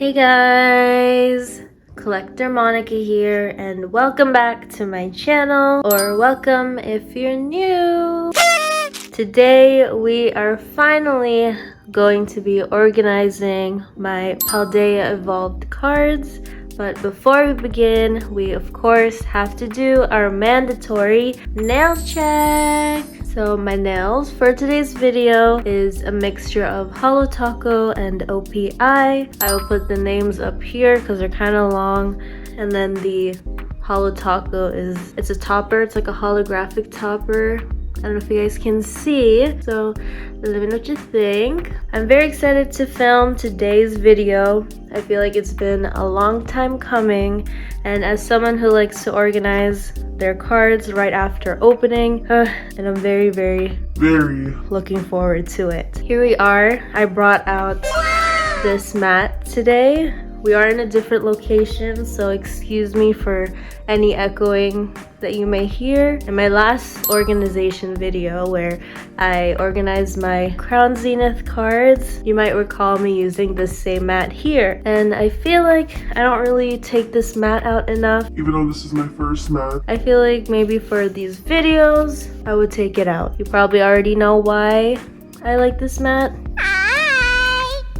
Hey guys, Collector Monica here, and welcome back to my channel, or welcome if you're new. Today we are finally going to be organizing my Paldea Evolved cards, but before we begin, we of course have to do our mandatory nail check. So my nails for today's video is a mixture of Holo Taco and OPI. I will put the names up here because they're kind of long. And then the Holo Taco it's a topper. It's like a holographic topper. I don't know if you guys can see. So let me know what you think. I'm very excited to film today's video. I feel like it's been a long time coming. And as someone who likes to organize their cards right after opening, and I'm very looking forward to it. Here we are. I brought out this mat today. We are in a different location, so excuse me for any echoing that you may hear. In my last organization video where I organized my Crown Zenith cards, you might recall me using this same mat here. And I feel like I don't really take this mat out enough. Even though this is my first mat. I feel like maybe for these videos, I would take it out. You probably already know why I like this mat.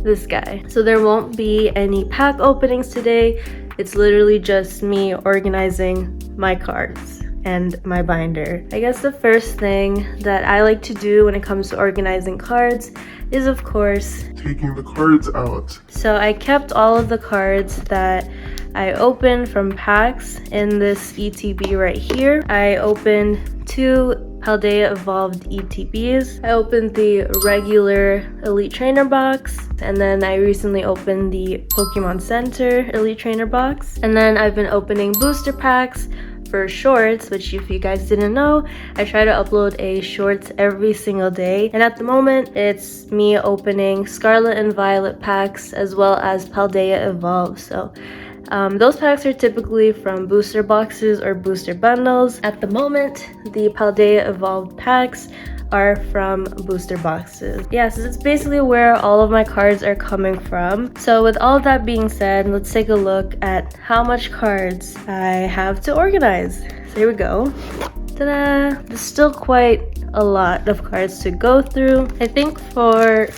This guy. So there won't be any pack openings today. It's literally just me organizing my cards and my binder. I guess the first thing that I like to do when it comes to organizing cards is of course taking the cards out. So I kept all of the cards that I opened from packs in this ETB right here. I opened 2 Paldea Evolved ETBs. I opened the regular Elite Trainer box, and then I recently opened the Pokemon Center Elite Trainer box. And then I've been opening booster packs for shorts, which if you guys didn't know, I try to upload a shorts every single day. And at the moment, it's me opening Scarlet and Violet packs as well as Paldea Evolved. So those packs are typically from booster boxes or booster bundles. At the moment, the Paldea Evolved packs are from booster boxes. Yeah, so it's basically where all of my cards are coming from. So with all of that being said, let's take a look at how much cards I have to organize. So here we go. Ta-da! There's still quite a lot of cards to go through. I think for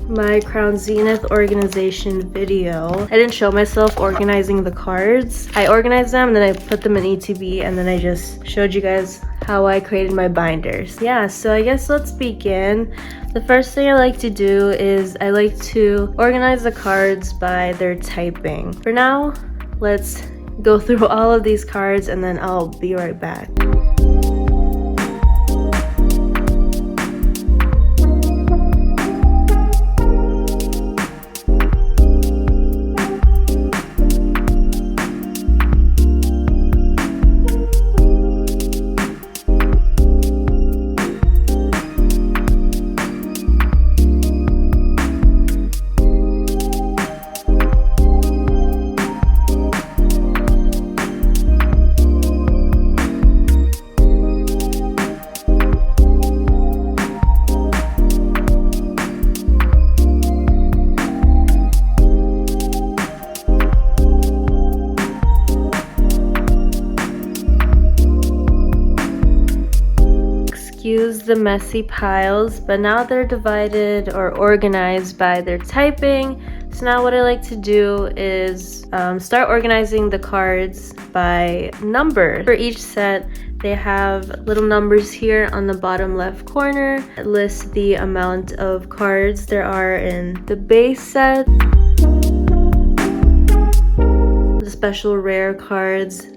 my Crown Zenith organization video, I didn't show myself organizing the cards. I organized them and then I put them in ETB, and then I just showed you guys how I created my binders. Yeah, so I guess let's begin. The first thing I like to do is I like to organize the cards by their typing. For now, let's go through all of these cards and then I'll be right back. Excuse the messy piles, but now they're divided or organized by their typing. So now what I like to do is start organizing the cards by number. For each set, they have little numbers here on the bottom left corner. It lists the amount of cards there are in the base set, the special rare cards,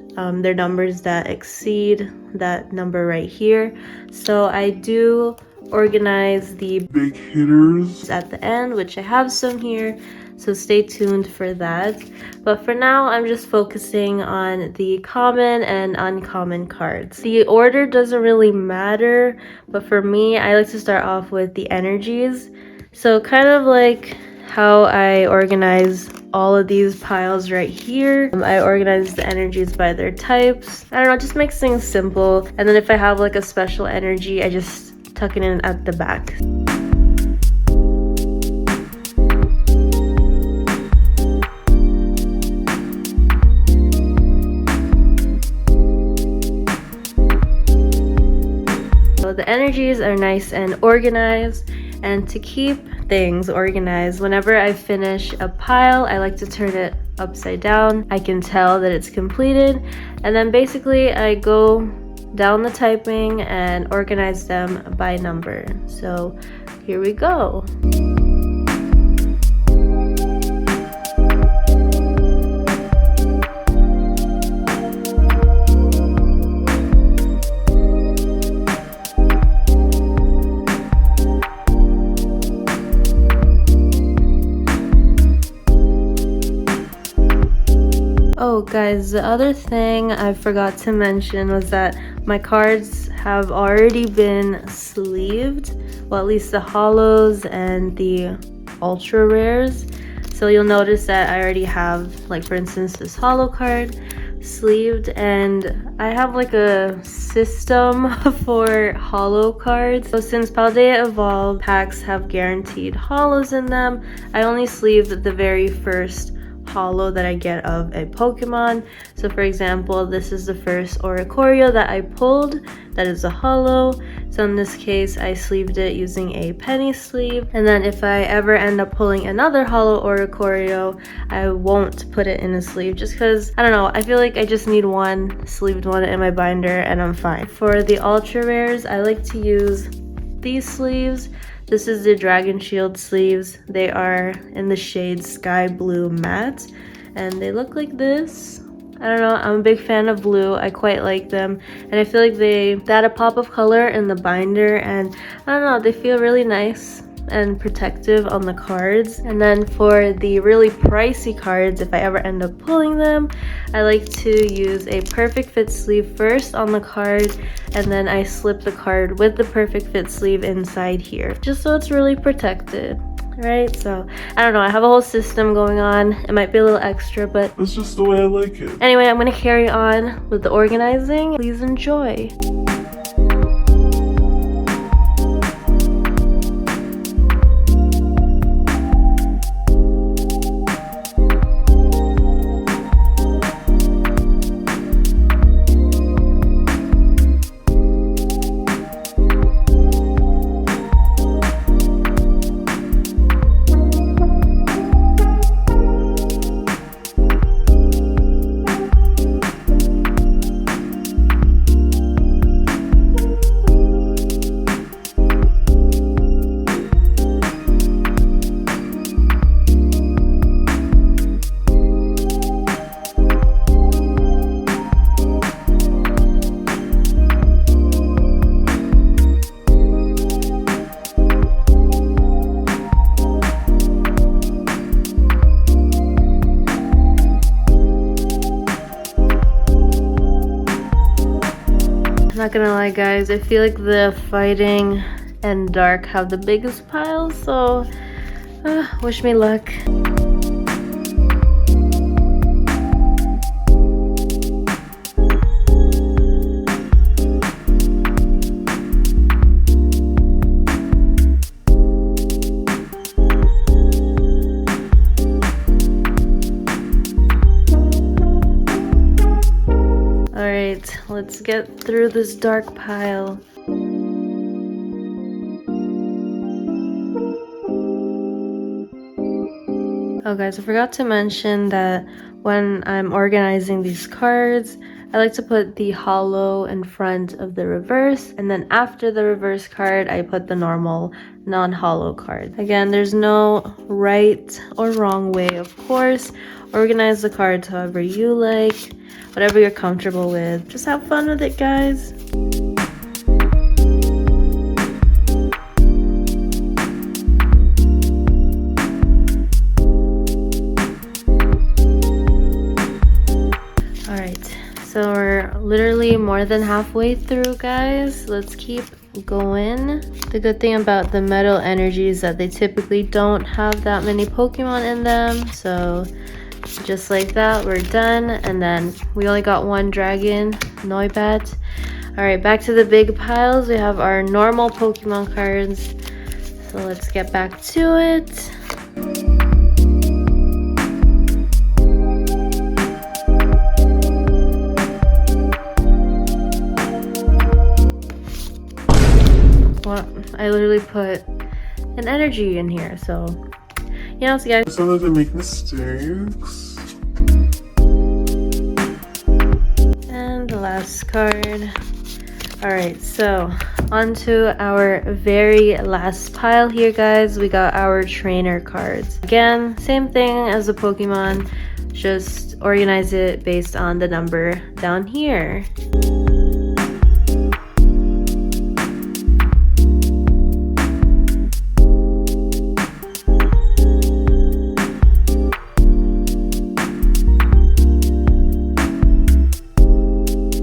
they're numbers that exceed that number right here. So I do organize the big hitters at the end, which I have some here, so stay tuned for that. But for now, I'm just focusing on the common and uncommon cards. The order doesn't really matter, but for me, I like to start off with the energies. So kind of like how I organize all of these piles right here. I organize the energies by their types. I don't know, it just makes things simple. And then if I have like a special energy, I just tuck it in at the back. So the energies are nice and organized. And to keep things organized, whenever I finish a pile, I like to turn it upside down. I can tell that it's completed. And then basically I go down the typing and organize them by number. So here we go. Oh guys, the other thing I forgot to mention was that my cards have already been sleeved. Well, at least the holos and the ultra rares. So you'll notice that I already have, like for instance, this holo card sleeved, and I have like a system for holo cards. So since Paldea Evolved packs have guaranteed holos in them, I only sleeved the very first holo that I get of a Pokemon. So for example, this is the first Oricorio that I pulled that is a holo. So in this case, I sleeved it using a penny sleeve. And then if I ever end up pulling another holo Oricorio, I won't put it in a sleeve just because, I don't know, I feel like I just need one sleeved one in my binder and I'm fine. For the ultra rares, I like to use these sleeves. This is the Dragon Shield sleeves. They are in the shade Sky Blue Matte, and they look like this. I don't know, I'm a big fan of blue. I quite like them, and I feel like they add a pop of color in the binder, and I don't know, they feel really nice and protective on the cards. And then for the really pricey cards, if I ever end up pulling them, I like to use a perfect fit sleeve first on the card, and then I slip the card with the perfect fit sleeve inside here, just so it's really protected, right? So I don't know, I have a whole system going on. It might be a little extra, but That's just the way I like it. anyway, I'm gonna carry on with the organizing. Please enjoy. Not gonna lie guys, I feel like the fighting and dark have the biggest piles, so wish me luck. Alright, let's get through this dark pile. Oh guys, I forgot to mention that when I'm organizing these cards, I like to put the holo in front of the reverse, and then after the reverse card, I put the normal non-holo card. Again, there's no right or wrong way, of course. Organize the cards however you like, whatever you're comfortable with. Just have fun with it, guys. Alright, so we're literally more than halfway through, guys. Let's keep going. The good thing about the metal energy is that they typically don't have that many Pokemon in them, so just like that, we're done. And then we only got one dragon, Noibat. Alright, back to the big piles. We have our normal Pokemon cards, so let's get back to it. I literally put an energy in here, so you know, so guys. I started to make mistakes. And the last card. Alright, so on to our very last pile here, guys. We got our trainer cards. Again, same thing as the Pokemon, just organize it based on the number down here.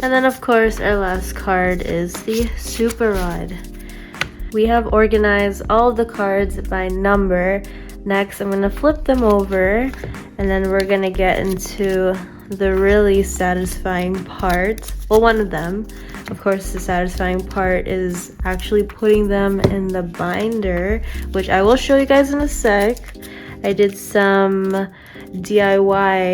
And then of course our last card is the Super Rod. We have organized all of the cards by number. Next I'm going to flip them over and then we're going to get into the really satisfying part. Well, one of them. Of course, the satisfying part is actually putting them in the binder, which I will show you guys in a sec. I did some DIYing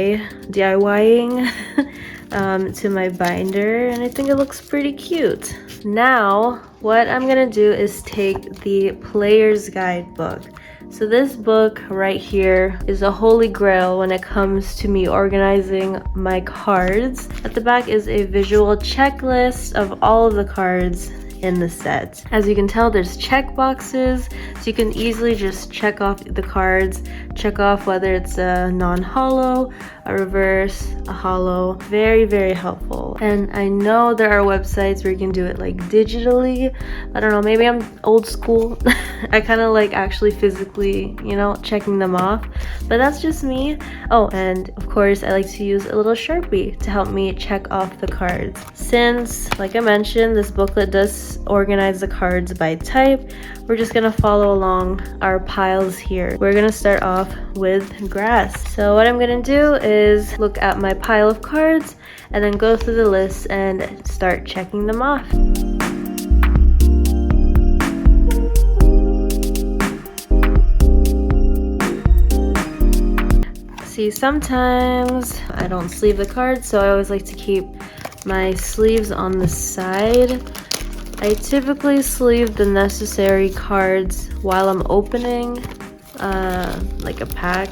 to my binder and I think it looks pretty cute. Now what I'm gonna do is take the player's guidebook. So this book right here is a holy grail when it comes to me organizing my cards. At the back is a visual checklist of all of the cards in the set. As you can tell, there's check boxes, so you can easily just check off the cards, check off whether it's a non-holo, a reverse, a holo. Very, very helpful. And I know there are websites where you can do it like digitally. I don't know, maybe I'm old school. I kind of like actually physically, you know, checking them off, but that's just me. Oh, and of course I like to use a little Sharpie to help me check off the cards. Since, like I mentioned, this booklet does organize the cards by type, we're just gonna follow along our piles here. We're gonna start off with grass. So what I'm gonna do is look at my pile of cards and then go through the list and start checking them off. See, sometimes I don't sleeve the cards, so I always like to keep my sleeves on the side. I typically sleeve the necessary cards while I'm opening like a pack,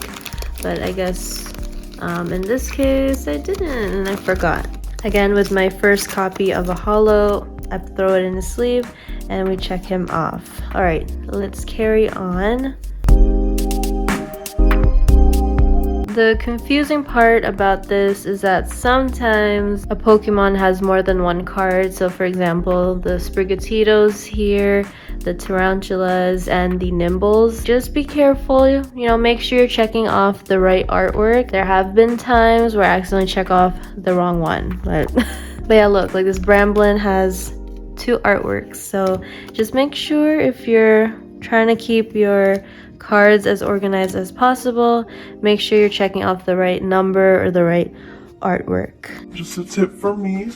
but I guess in this case I didn't and I forgot. Again, with my first copy of a holo, I throw it in the sleeve and we check him off. Alright, let's carry on. The confusing part about this is that sometimes a Pokemon has more than one card. So for example, the Sprigatitos here, the Tarantulas, and the Nimbles. Just be careful, you know, make sure you're checking off the right artwork. There have been times where I accidentally check off the wrong one, but yeah, look, like this Bramblin has 2 artworks. So just make sure if you're trying to keep your cards as organized as possible, make sure you're checking off the right number or the right artwork. Just a tip from me.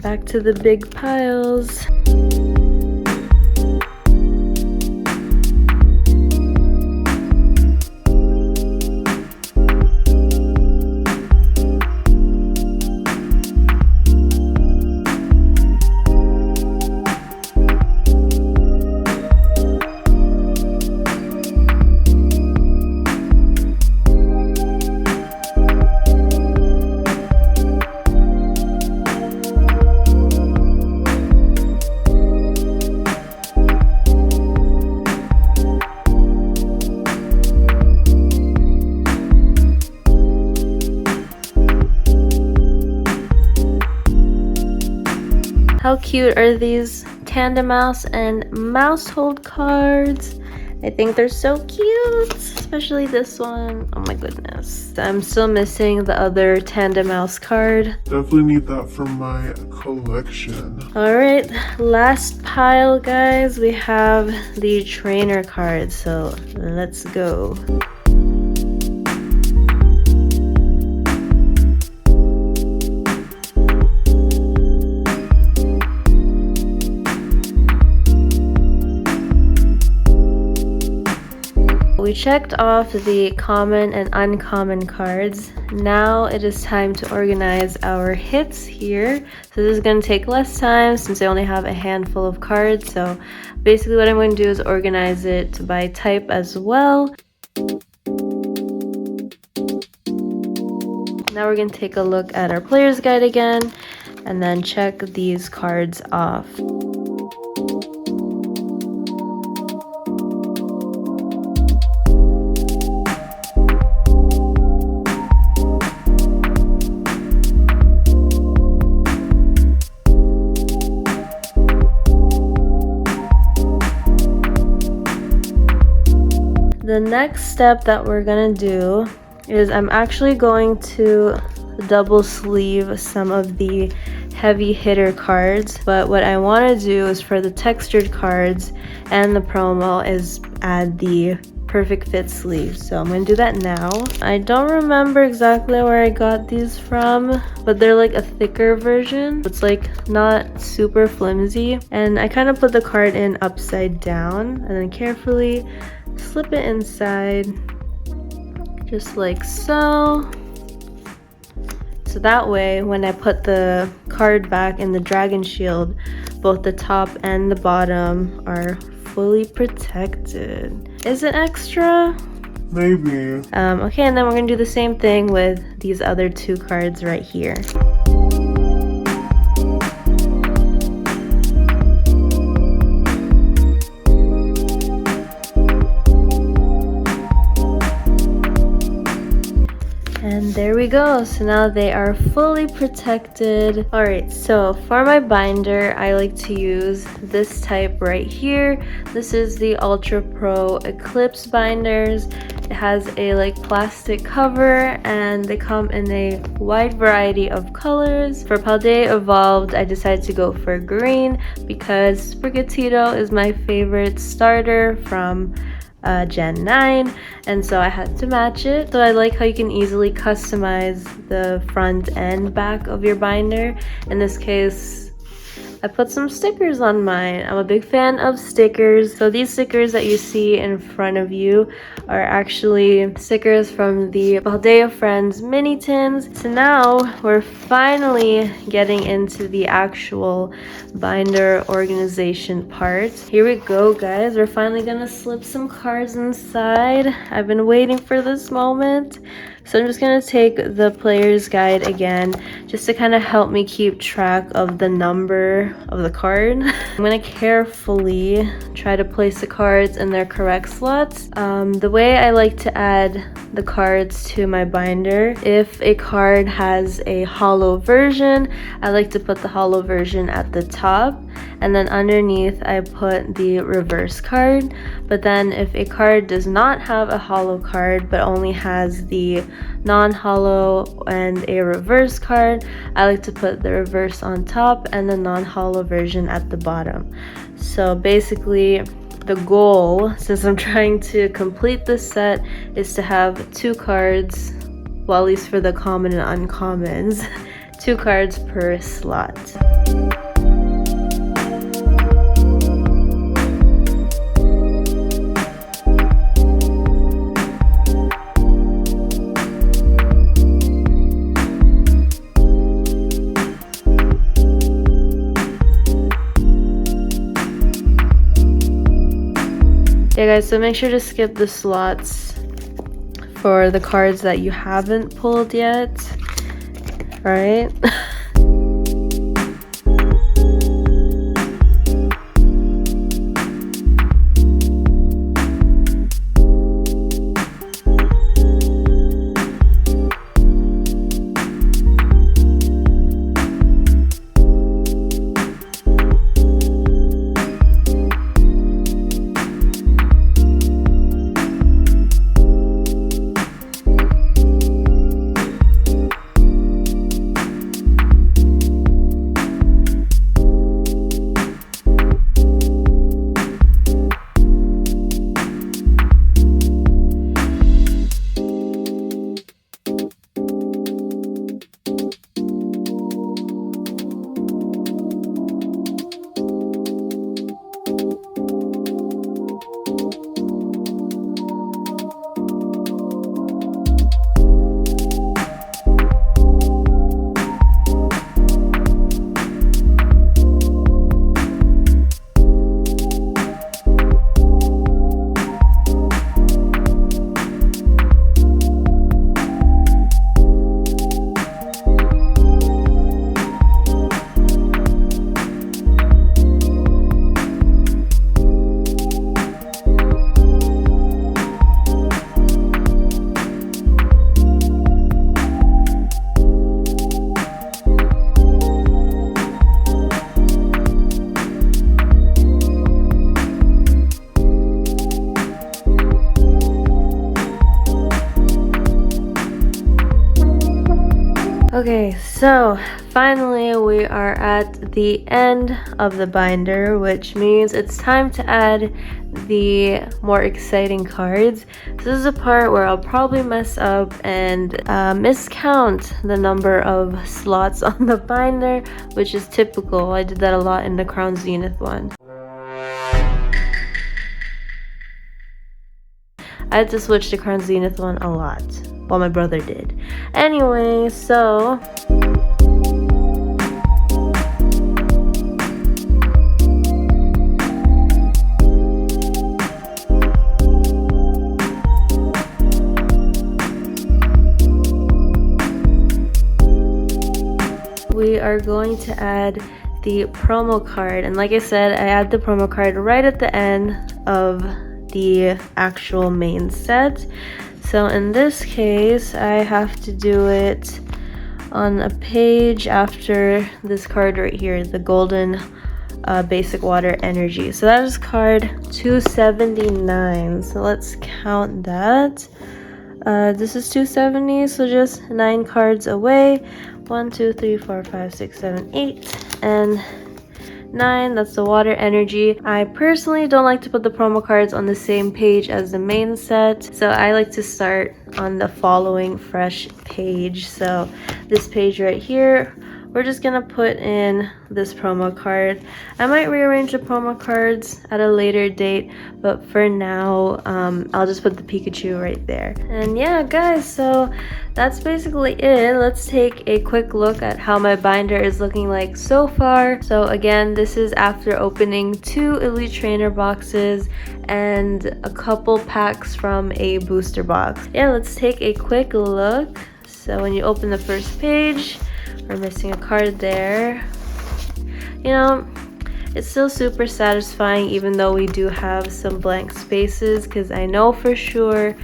Back to the big piles. How cute are these Tandem Mouse and Mousehold cards? I think they're so cute, especially this one. Oh my goodness. I'm still missing the other Tandem Mouse card. Definitely need that for my collection. All right, last pile, guys. We have the trainer cards, so let's go. We checked off the common and uncommon cards. Now it is time to organize our hits here. So this is going to take less time since I only have a handful of cards. So basically what I'm going to do is organize it by type as well. Now we're going to take a look at our player's guide again and then check these cards off. The next step that we're gonna do is I'm actually going to double sleeve some of the heavy hitter cards, but what I want to do is for the textured cards and the promo is add the perfect fit sleeve. So I'm gonna do that now. I don't remember exactly where I got these from, but they're like a thicker version. It's like not super flimsy, and I kind of put the card in upside down and then carefully slip it inside just like so. So that way when I put the card back in the dragon shield, both the top and the bottom are fully protected. Is it extra? Maybe. Okay, and then we're gonna do the same thing with these other two cards right here. And there we go. So now they are fully protected. All right, so for my binder, I like to use this type right here. This is the Ultra Pro Eclipse binders. It has a like plastic cover and they come in a wide variety of colors. For Paldea Evolved, I decided to go for green because Sprigatito is my favorite starter from Gen 9, and so I had to match it. So I like how you can easily customize the front and back of your binder. In this case, I put some stickers on mine. I'm a big fan of stickers. So these stickers that you see in front of you are actually stickers from the Paldea Friends mini tins. So now we're finally getting into the actual binder organization part. Here we go, guys. We're finally gonna slip some cards inside. I've been waiting for this moment. So I'm just going to take the player's guide again just to kind of help me keep track of the number of the card. I'm going to carefully try to place the cards in their correct slots. The way I like to add the cards to my binder, if a card has a hollow version, I like to put the hollow version at the top, and then underneath I put the reverse card. But then if a card does not have a hollow card but only has the non-hollow and a reverse card, I like to put the reverse on top and the non-hollow version at the bottom. So basically the goal, since I'm trying to complete this set, is to have 2 cards, well, at least for the common and uncommons, 2 cards per slot. Yeah guys, so make sure to skip the slots for the cards that you haven't pulled yet, right? Okay, so finally we are at the end of the binder, which means it's time to add the more exciting cards. This is a part where I'll probably mess up and miscount the number of slots on the binder, which is typical. I did that a lot in the Crown Zenith one. I had to switch to Crown Zenith one a lot. Well, my brother did. Anyway, so we are going to add the promo card, and like I said, I add the promo card right at the end of the actual main set. So in this case, I have to do it on a page after this card right here, the golden basic water energy. So that is card 279. So let's count that. This is 270, so just 9 cards away. 1, 2, 3, 4, 5, 6, 7, 8, and 9. That's the water energy. I personally don't like to put the promo cards on the same page as the main set, so I like to start on the following fresh page. So this page right here, we're just gonna put in this promo card. I might rearrange the promo cards at a later date, but for now I'll just put the Pikachu right there. And yeah guys, so that's basically it. Let's take a quick look at how my binder is looking like so far. So again, this is after opening 2 Elite Trainer boxes and a couple packs from a booster box. Yeah, let's take a quick look. So when you open the first page, we're missing a card there. You know, it's still super satisfying even though we do have some blank spaces, because I know for sure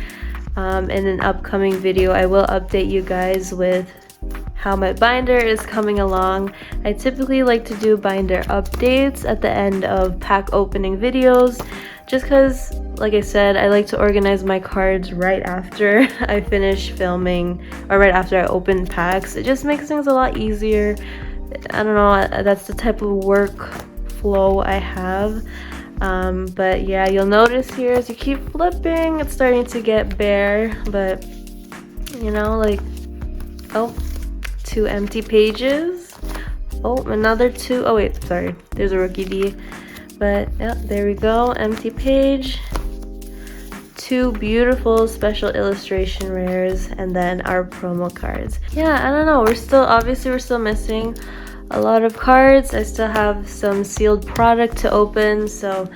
in an upcoming video I will update you guys with how my binder is coming along. I typically like to do binder updates at the end of pack opening videos, just because, like I said, I like to organize my cards right after I finish filming, or right after I open packs. It just makes things a lot easier. I don't know, that's the type of work flow I have. But yeah, you'll notice here as you keep flipping, it's starting to get bare, but you know, like, oh, 2 empty pages. Oh, another 2. Oh wait, sorry, there's a rookie D. But yeah, there we go, empty page. 2 beautiful special illustration rares, and then our promo cards. Yeah, I don't know, we're still missing a lot of cards. I still have some sealed product to open, so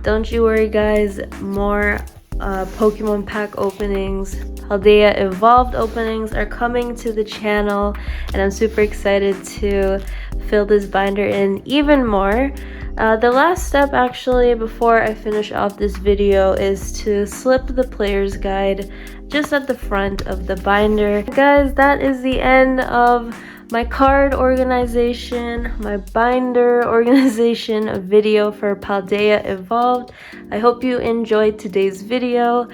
don't you worry guys. More Pokemon pack openings, Paldea Evolved openings are coming to the channel, and I'm super excited to fill this binder in even more. The last step actually before I finish off this video is to slip the player's guide just at the front of the binder. Guys, that is the end of my card organization, my binder organization video for Paldea Evolved. I hope you enjoyed today's video.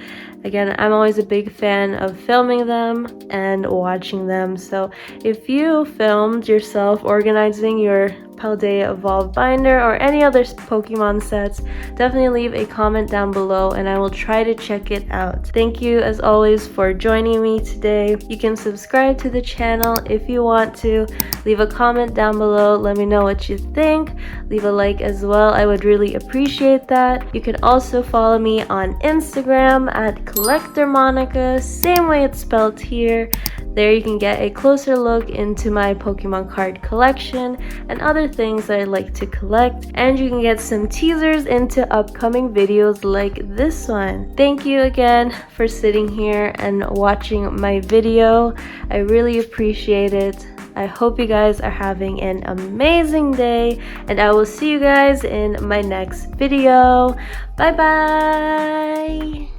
Again, I'm always a big fan of filming them and watching them. So if you filmed yourself organizing your Paldea Evolved binder or any other Pokemon sets, definitely leave a comment down below and I will try to check it out. Thank you as always for joining me today. You can subscribe to the channel if you want to. Leave a comment down below. Let me know what you think. Leave a like as well. I would really appreciate that. You can also follow me on Instagram at Collector Monica, same way it's spelled here. There you can get a closer look into my Pokemon card collection and other things that I like to collect, and you can get some teasers into upcoming videos like this one. Thank you again for sitting here and watching my video. I really appreciate it. I hope you guys are having an amazing day, and I will see you guys in my next video. Bye bye!